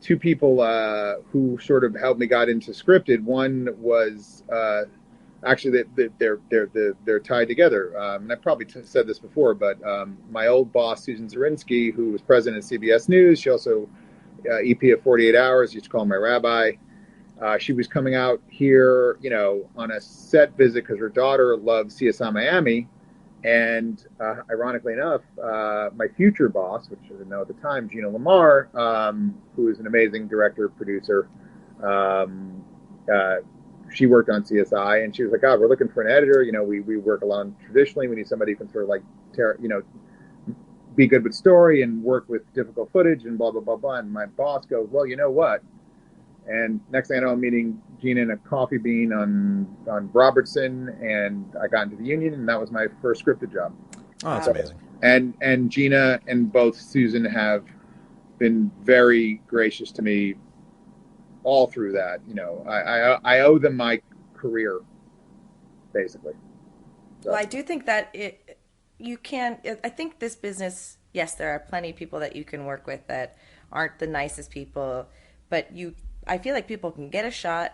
two people who sort of helped me got into scripted. One was actually they're tied together. And I probably said this before, but my old boss Susan Zirinsky, who was president of CBS News, she also EP of 48 Hours, used to call my rabbi. She was coming out here, on a set visit because her daughter loved CSI Miami. And ironically enough, my future boss, which I didn't know at the time, Gina Lamar, who is an amazing director, producer, she worked on CSI, and she was like, "God, we're looking for an editor. We work along traditionally. We need somebody who can sort of like, be good with story and work with difficult footage and blah, blah, blah, blah." And my boss goes, "Well, you know what?" And next thing I know, I'm meeting Gina in a coffee bean on Robertson, and I got into the union, and that was my first scripted job. Oh, that's amazing. And Gina and both Susan have been very gracious to me all through that. I owe them my career, basically. So. Well, I do think that I think this business, yes, there are plenty of people that you can work with that aren't the nicest people, but I feel like people can get a shot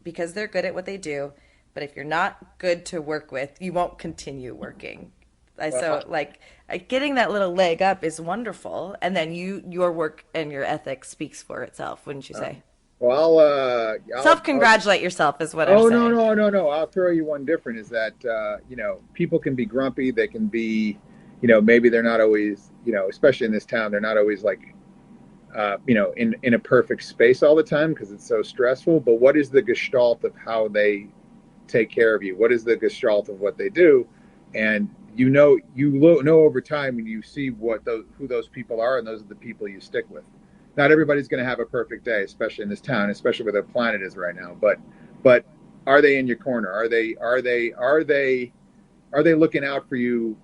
because they're good at what they do. But if you're not good to work with, you won't continue working. So getting that little leg up is wonderful. And then your work and your ethic speaks for itself, wouldn't you say? Well, self-congratulate yourself is what I'm saying. No. I'll throw you one different is that, people can be grumpy. They can be, maybe they're not always, especially in this town, they're not always like, in a perfect space all the time because it's so stressful. But what is the gestalt of how they take care of you? What is the gestalt of what they do? And you know over time when you see who those people are, and those are the people you stick with. Not everybody's going to have a perfect day, especially in this town, especially where the planet is right now. But are they in your corner? Are they looking out for you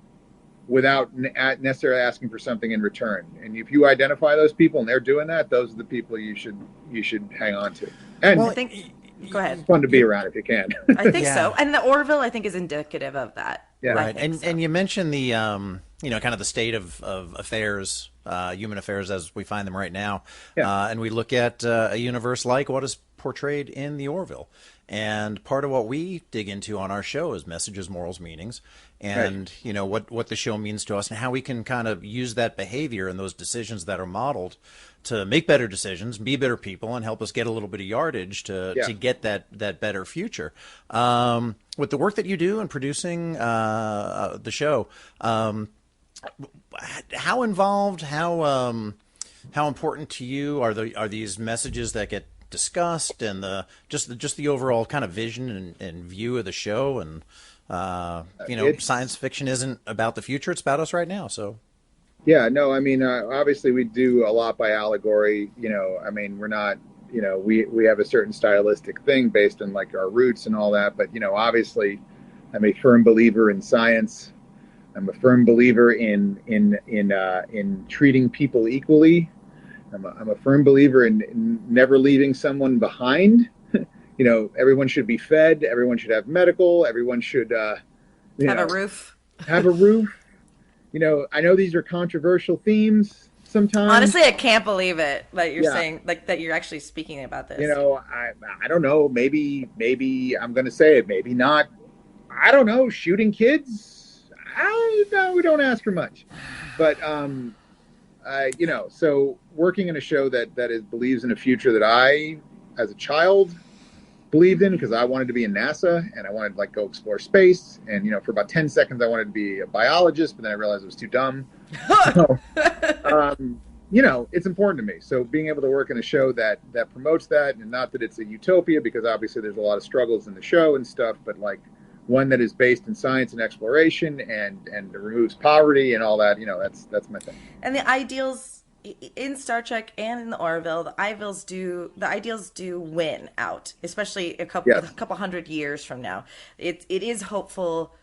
without necessarily asking for something in return? And if you identify those people and they're doing that, those are the people you should hang on to. And I think, go ahead. It's fun to be around if you can. I think so. And the Orville, I think, is indicative of that. Yeah. Right. And you mentioned the kind of the state of affairs, human affairs as we find them right now. Yeah. And we look at a universe like what is portrayed in the Orville. And part of what we dig into on our show is messages, morals, meanings, and what the show means to us and how we can kind of use that behavior and those decisions that are modeled to make better decisions, be better people, and help us get a little bit of yardage to get that better future. With the work that you do in producing the show, how involved, how important to you are these messages that get discussed, and just the overall kind of vision and view of the show? And science fiction isn't about the future; it's about us right now. So yeah, no, I mean, obviously we do a lot by allegory. I mean, we're not, we have a certain stylistic thing based on like our roots and all that. But obviously, I'm a firm believer in science. I'm a firm believer in treating people equally. I'm a firm believer in never leaving someone behind. Everyone should be fed. Everyone should have medical. Everyone should have a roof. Have a roof. I know these are controversial themes sometimes. Honestly, I can't believe it that you're saying that you're actually speaking about this. I don't know. Maybe I'm going to say it. Maybe not. I don't know. Shooting kids. We don't ask for much, but so working in a show that believes in a future that I, as a child, believed in, because I wanted to be in NASA and I wanted to go explore space. And, for about 10 seconds, I wanted to be a biologist, but then I realized it was too dumb. So, it's important to me. So being able to work in a show that promotes that, and not that it's a utopia, because obviously there's a lot of struggles in the show and stuff, but one that is based in science and exploration and removes poverty and all that, that's my thing. And the ideals in Star Trek and in the Orville, the ideals do win out, especially a couple hundred years from now. It is hopeful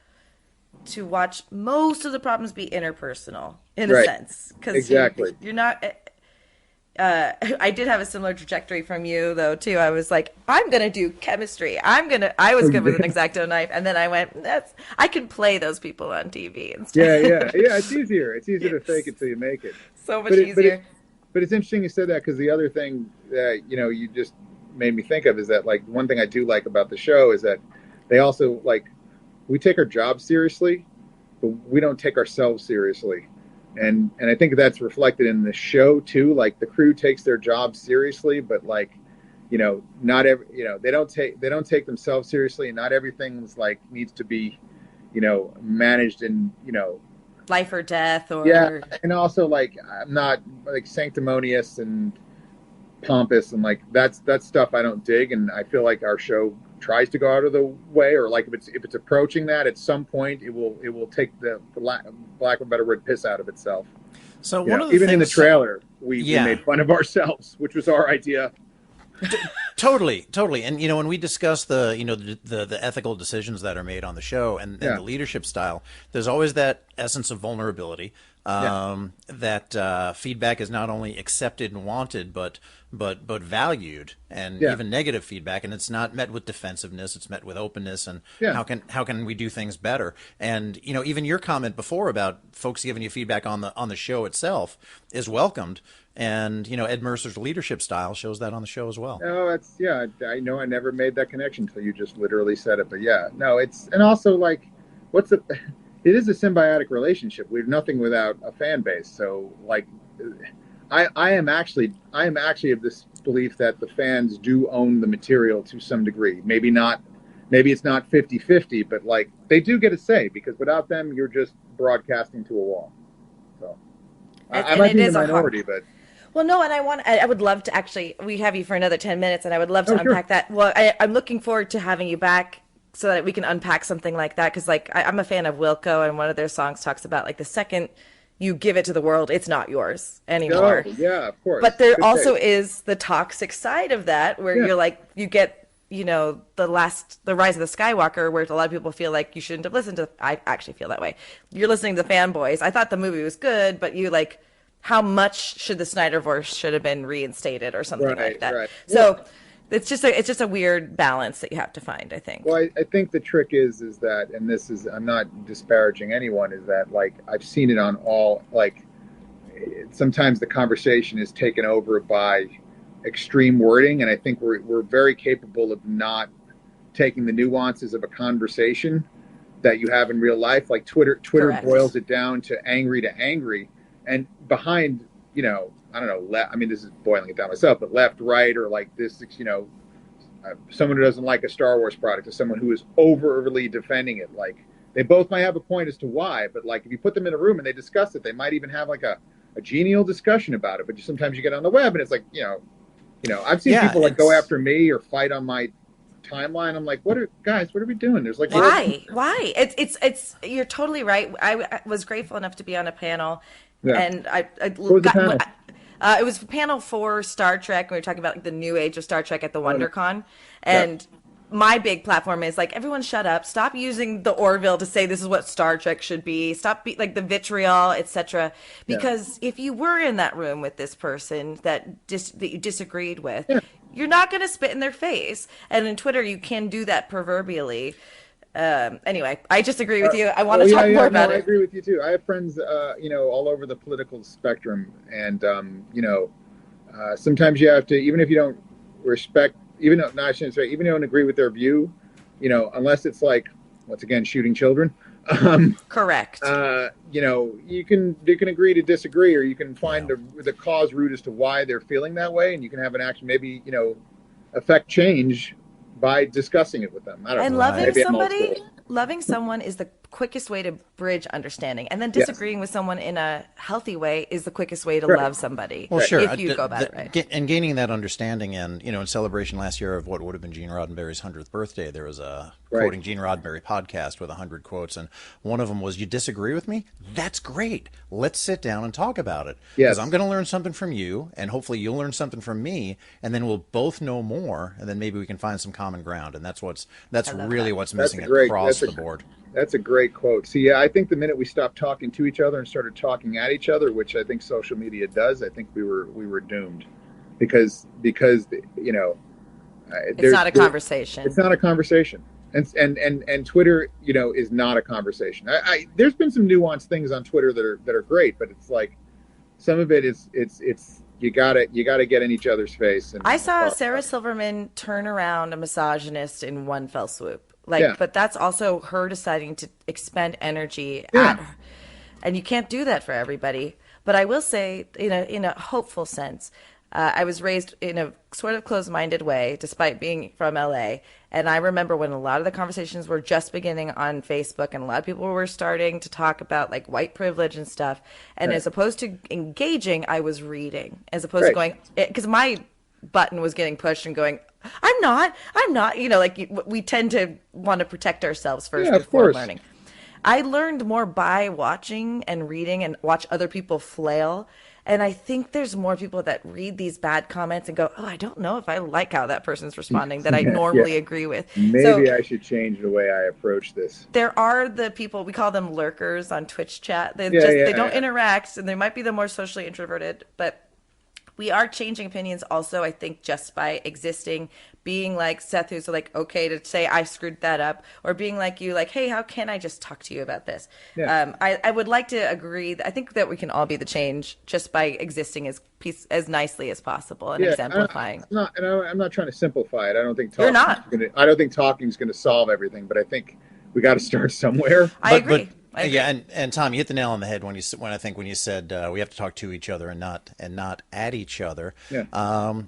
to watch most of the problems be interpersonal in a sense, because exactly. you're not. I did have a similar trajectory from you though too. I was like, I'm gonna do chemistry. I was good with an X-Acto knife, and then I went, I can play those people on TV instead. Yeah. It's easier. It's easier to fake it till you make it. So much easier. But it's interesting you said that, because the other thing that you just made me think of is that, like, one thing I do like about the show is that they also, like, we take our job seriously, but we don't take ourselves seriously. And I think that's reflected in the show too. Like, the crew takes their job seriously, but, like, not every, they don't take themselves seriously, and not everything's like needs to be, managed in, life or death, or and also, like, I'm not like sanctimonious and pompous, and like that's stuff I don't dig, and I feel like our show tries to go out of the way, or like if it's approaching that, at some point it will take the lack of a better word, piss out of itself. So one of the even things, in the trailer we made fun of ourselves, which was our idea. Totally. And when we discuss the ethical decisions that are made on the show and the leadership style, there's always that essence of vulnerability. That feedback is not only accepted and wanted, but valued, and even negative feedback, and it's not met with defensiveness. It's met with openness, and how can we do things better? And even your comment before about folks giving you feedback on the show itself is welcomed. And Ed Mercer's leadership style shows that on the show as well. Oh, I know I never made that connection until you just literally said it. But and also, like, it is a symbiotic relationship. We have nothing without a fan base. So, like, I am actually of this belief that the fans do own the material to some degree. Maybe it's not 50-50, but, like, they do get a say, because without them, you're just broadcasting to a wall. So I might be in the minority, but. Well, no, and I would love to actually, we have you for another 10 minutes, and I would love to unpack that. Well, I'm looking forward to having you back so that we can unpack something like that, because, like, I'm a fan of Wilco, and one of their songs talks about, like, the second you give it to the world, it's not yours anymore. Oh, yeah, of course. But there also is the toxic side of that, where you're like, you get, the Rise of the Skywalker, where a lot of people feel like you shouldn't have listened to. I actually feel that way. You're listening to the fanboys. I thought the movie was good, but you, like, how much should the Snyderverse should have been reinstated or something like that. Right. So it's just a weird balance that you have to find, I think. Well, I think the trick is that, and this is, I'm not disparaging anyone, is that, like, I've seen it on all, like, sometimes the conversation is taken over by extreme wording, and I think we're very capable of not taking the nuances of a conversation that you have in real life. Like, Twitter boils it down to angry. And behind, I don't know, this is boiling it down myself, but left, right, or like this, someone who doesn't like a Star Wars product to someone who is overly defending it. Like, they both might have a point as to why, but, like, if you put them in a room and they discuss it, they might even have, like, a genial discussion about it. But sometimes you get on the web and it's like, I've seen people, like, go after me or fight on my timeline. I'm like, what are we doing? There's, like, why? It's you're totally right. I was grateful enough to be on a panel. Yeah. And what was the panel? It was panel for Star Trek. We were talking about, like, the new age of Star Trek at the WonderCon. And my big platform is, like, everyone shut up. Stop using the Orville to say this is what Star Trek should be. Stop like the vitriol, etc. Because if you were in that room with this person that you disagreed with, you're not going to spit in their face. And in Twitter, you can do that proverbially. Anyway, I just agree with you. I want to talk more about it. I agree with you too. I have friends, all over the political spectrum, and sometimes you have to, even if you don't respect, even though you don't agree with their view, unless it's like, once again, shooting children. Correct. You can agree to disagree, or you can find the cause root as to why they're feeling that way, and you can have an action, maybe affect change by discussing it with them. I don't know. And loving someone is the quickest way to bridge understanding, and then disagreeing with someone in a healthy way is the quickest way to love somebody. Well, sure. If you go about it right. And gaining that understanding, and in celebration last year of what would have been Gene Roddenberry's 100th birthday, there was a quoting Gene Roddenberry podcast with 100 quotes, and one of them was, "You disagree with me? That's great. Let's sit down and talk about it. Because I'm going to learn something from you, and hopefully you'll learn something from me, and then we'll both know more, and then maybe we can find some common ground." And that's really what's missing across the board. That's a great quote. See, yeah, I think the minute we stopped talking to each other and started talking at each other, which I think social media does, I think we were doomed, because you know, It's not a conversation. It's not a conversation, and Twitter, you know, is not a conversation. There's been some nuanced things on Twitter that are great, but it's like some of it is it's you gotta get in each other's face. And I saw Sarah Silverman turn around a misogynist in one fell swoop. Like, Yeah. but that's also her deciding to expend energy Yeah. and you can't do that for everybody. But I will say, in a hopeful sense, I was raised in a sort of closed-minded way, despite being from LA. And I remember when a lot of the conversations were just beginning on Facebook, and a lot of people were starting to talk about like white privilege and stuff. And as opposed to engaging, I was reading, as opposed to going, because my button was getting pushed and going, I'm not, like we tend to want to protect ourselves first before learning. I learned more by watching and reading and watch other people flail. And I think there's more people that read these bad comments and go, oh, I don't know if I like how that person's responding that I normally agree with. Maybe I should change the way I approach this. There are the people, we call them lurkers on Twitch chat. They don't interact, and they might be the more socially introverted, but we are changing opinions also, I think, just by existing, being like Seth, who's like, okay to say I screwed that up, or being like you, like, hey, how can I just talk to you about this? Yeah. I would like to agree. I think that we can all be the change just by existing as nicely as possible and exemplifying. I'm not trying to simplify it. I don't think You're not. I don't think talking is going to solve everything, but I think we got to start somewhere. I agree. Yeah, and Tom, you hit the nail on the head when you said we have to talk to each other and not at each other. Yeah.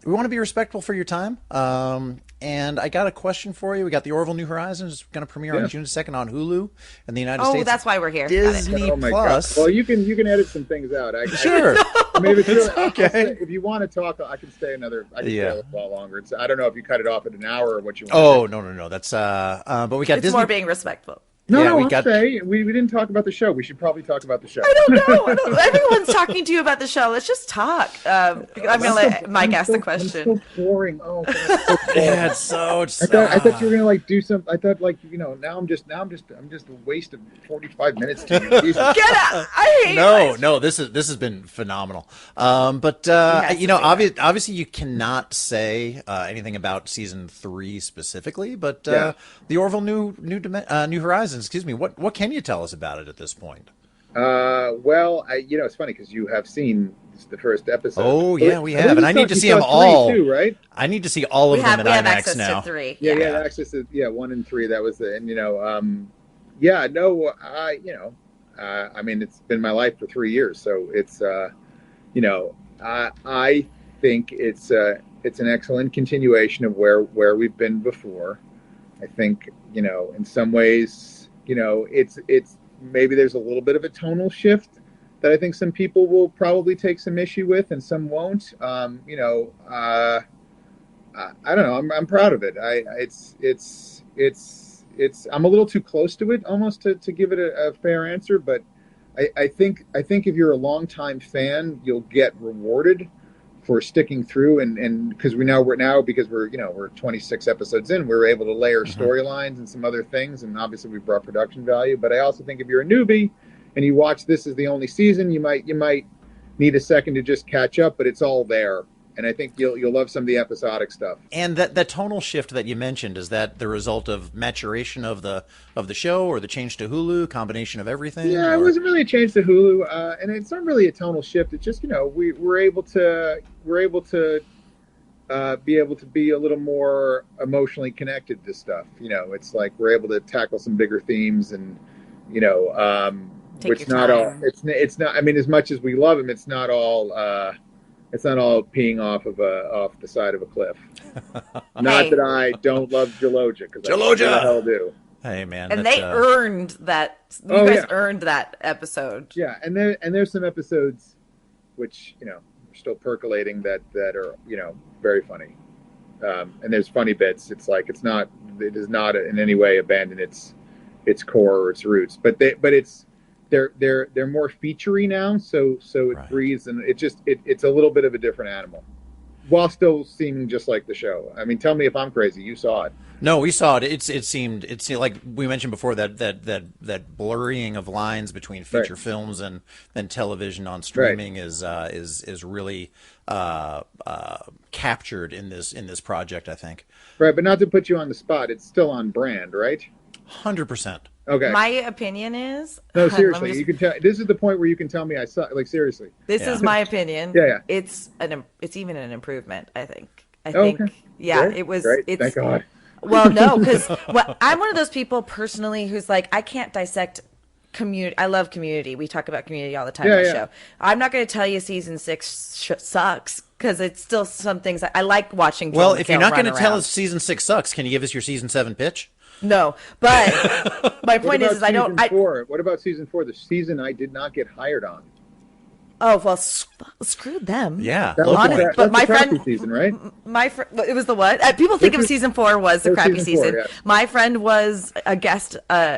We want to be respectful for your time. And I got a question for you. We got the Orville New Horizons going to premiere on June 2nd on Hulu in the United States. Oh, that's why we're here. Disney Plus. God. Well, you can edit some things out. Sure. I mean, if it's really, okay. If you want to talk, I can stay a while longer. I don't know if you cut it off at an hour or what you want. Oh, no. That's but we got it's Disney. more being respectful. We didn't talk about the show. We should probably talk about the show. I don't know. Everyone's talking to you about the show. Let's just talk. I'm going to let Mike ask the question. It's so boring. Oh, God, it's so boring. Yeah, it's so. I thought you were gonna do some. I thought now I'm just a waste of 45 minutes to you. Get out! I hate No. This has been phenomenal. Obviously you cannot say anything about season 3 specifically, but the Orville New Horizons. Excuse me. What can you tell us about it at this point? It's funny because you have seen the first episode. Oh yeah, we have, and I need to see them all. Too, right? I need to see all of them in IMAX now. We have access to 3. Yeah, access to 1 and 3. That was the I mean, it's been my life for 3 years, so it's I think it's an excellent continuation of where we've been before. I think in some ways. It's maybe there's a little bit of a tonal shift that I think some people will probably take some issue with and some won't. I don't know. I'm proud of it. I'm a little too close to it almost to give it a fair answer, but I think if you're a longtime fan, you'll get rewarded for sticking through and because we're 26 episodes in, we're able to layer storylines and some other things, and obviously we brought production value. But I also think if you're a newbie and you watch this as the only season, you might need a second to just catch up, but it's all there. And I think you'll love some of the episodic stuff. And that tonal shift that you mentioned, is that the result of maturation of the show, or the change to Hulu, combination of everything? Yeah, it wasn't really a change to Hulu, and it's not really a tonal shift. It's just we're able to be a little more emotionally connected to stuff. It's like we're able to tackle some bigger themes, and Take it's your not all. time. It's not. I mean, as much as we love him, it's not all. It's not all peeing off the side of a cliff. Not that I don't love Geloja, because I sure the hell do. Hey man, and they earned that. You guys earned that episode. Yeah, and there's some episodes which are still percolating that are very funny. And there's funny bits. It does not in any way abandon its core or its roots, but they're more featurey now, so it breathes, and it's a little bit of a different animal. while still seeming just like the show. I mean, tell me if I'm crazy. You saw it. No, we saw it. It seemed like we mentioned before that blurring of lines between feature films and television on streaming is really captured in this project, I think. Right, but not to put you on the spot, it's still on brand, right? 100%. Okay. My opinion is no, seriously. You can tell. This is the point where you can tell me I saw. Like seriously. This is my opinion. Yeah. It's even an improvement. I think. Okay. Yeah. Great. It was. Great. It's, Thank God. Well, no, because I'm one of those people personally who's like, I can't dissect Community. I love Community. We talk about Community all the time on the show. I'm not going to tell you season 6 sucks because it's still some things I like watching. Well, if you're not going to tell us season 6 sucks, can you give us your season 7 pitch? No, but my point is I don't. What about season 4? The season I did not get hired on. Oh well, screw them. Yeah, but my friend, season, right? It was the what? People think of season 4 was the crappy season. 4, yeah. My friend was a guest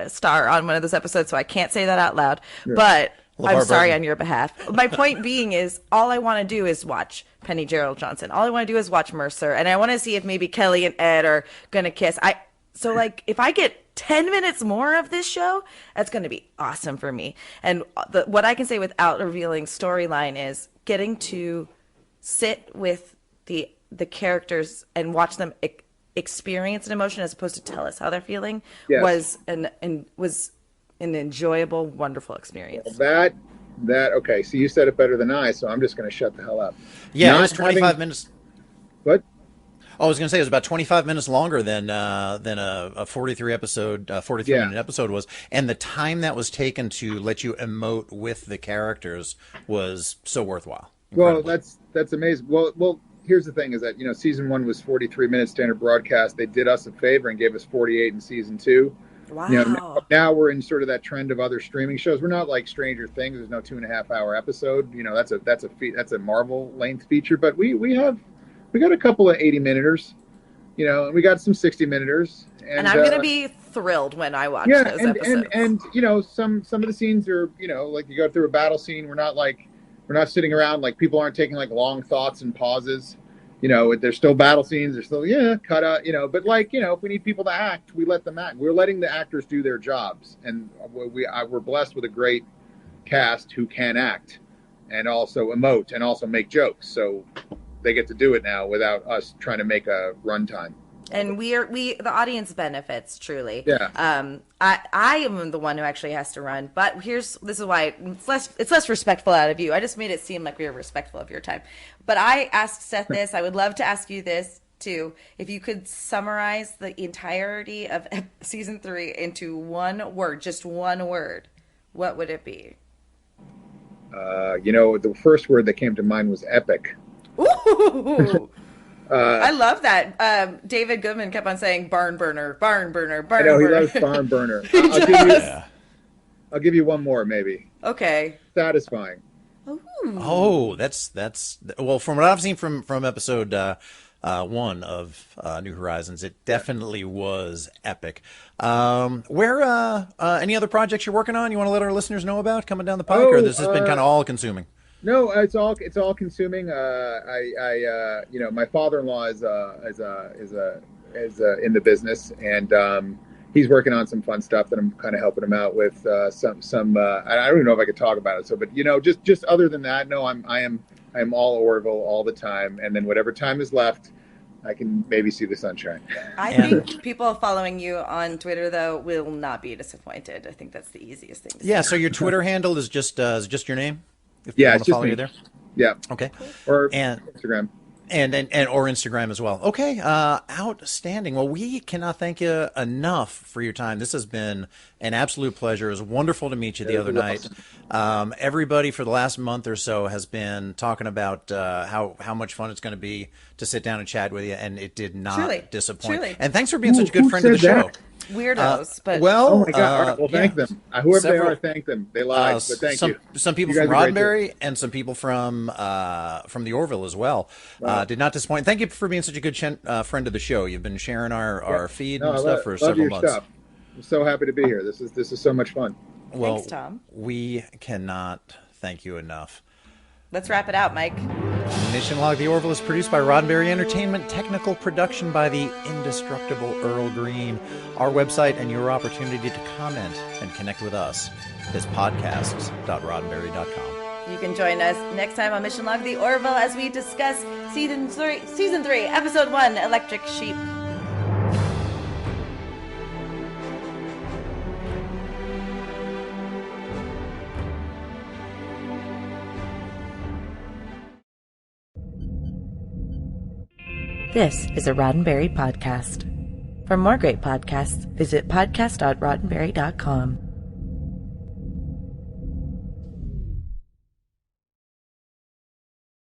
star on one of those episodes, so I can't say that out loud. Sure. But I'm sorry on your behalf. My point being is, all I want to do is watch Penny Gerald Johnson. All I want to do is watch Mercer, and I want to see if maybe Kelly and Ed are gonna kiss. So like, if I get 10 minutes more of this show, that's going to be awesome for me. And what I can say without revealing storyline is getting to sit with the characters and watch them experience an emotion as opposed to tell us how they're feeling was an enjoyable, wonderful experience. That okay. So you said it better than I, so I'm just going to shut the hell up. Yeah, it was 25 minutes. What? I was going to say it was about 25 minutes longer than a 43 minute episode was, and the time that was taken to let you emote with the characters was so worthwhile. Incredible. Well, that's amazing. Well, here's the thing: is that season 1 was 43 minutes standard broadcast. They did us a favor and gave us 48 in season 2. Wow. Now we're in sort of that trend of other streaming shows. We're not like Stranger Things. There's no 2.5 hour episode. That's a Marvel length feature, but we got a couple of 80-minuters, and we got some 60-minuters. And I'm going to be thrilled when I watch those episodes. And some of the scenes are, like you go through a battle scene. We're not sitting around, like people aren't taking like long thoughts and pauses. There's still battle scenes. There's still, cut out, but if we need people to act, we let them act. We're letting the actors do their jobs. And we're blessed with a great cast who can act and also emote and also make jokes. So they get to do it now without us trying to make a runtime. And the audience benefits truly. Yeah. I am the one who actually has to run, but this is why it's less respectful out of you. I just made it seem like we were respectful of your time. But I asked Seth this. I would love to ask you this too. If you could summarize the entirety of season 3 into one word, just one word, what would it be? The first word that came to mind was epic. Ooh. I love that. David Goodman kept on saying barn burner, barn burner, barn burner. I know, he loves barn burner. I'll give you one more, maybe. Okay. Satisfying. Ooh. Oh, that's well, from what I've seen from episode 1 of New Horizons, it definitely was epic. Where any other projects you're working on you want to let our listeners know about coming down the pike, or this has been kind of all consuming? No, it's all consuming. My father-in-law is in the business, and he's working on some fun stuff that I'm kind of helping him out with. Some I don't even know if I could talk about it. So, but just other than that, no, I am all Orville all the time, and then whatever time is left, I can maybe see the sunshine. I think people following you on Twitter, though, will not be disappointed. I think that's the easiest thing to say. Yeah, so your Twitter handle is just your name? If yeah, it's just follow me. You there? Yeah. Okay. Or Instagram. And or Instagram as well. Okay, outstanding. Well, we cannot thank you enough for your time. This has been an absolute pleasure. It was wonderful to meet you the other night. Awesome. Everybody for the last month or so has been talking about how much fun it's going to be to sit down and chat with you, and it did not disappoint. Truly. And thanks for being such a good friend of the show. Weirdos, but oh my god! All right, well, thank them. Whoever they are, thank them. They lied, but thank you. Some people from Roddenberry and some people from the Orville as well did not disappoint. Thank you for being such a good friend of the show. You've been sharing our feed and stuff for several months. Stuff. I'm so happy to be here. This is so much fun. Well, thanks, Tom. We cannot thank you enough. Let's wrap it out, Mike. Mission Log The Orville is produced by Roddenberry Entertainment, technical production by the indestructible Earl Green. Our website and your opportunity to comment and connect with us is podcasts.roddenberry.com. You can join us next time on Mission Log The Orville as we discuss Season 3, Episode 1, Electric Sheep. This is a Roddenberry podcast. For more great podcasts, visit podcast.roddenberry.com.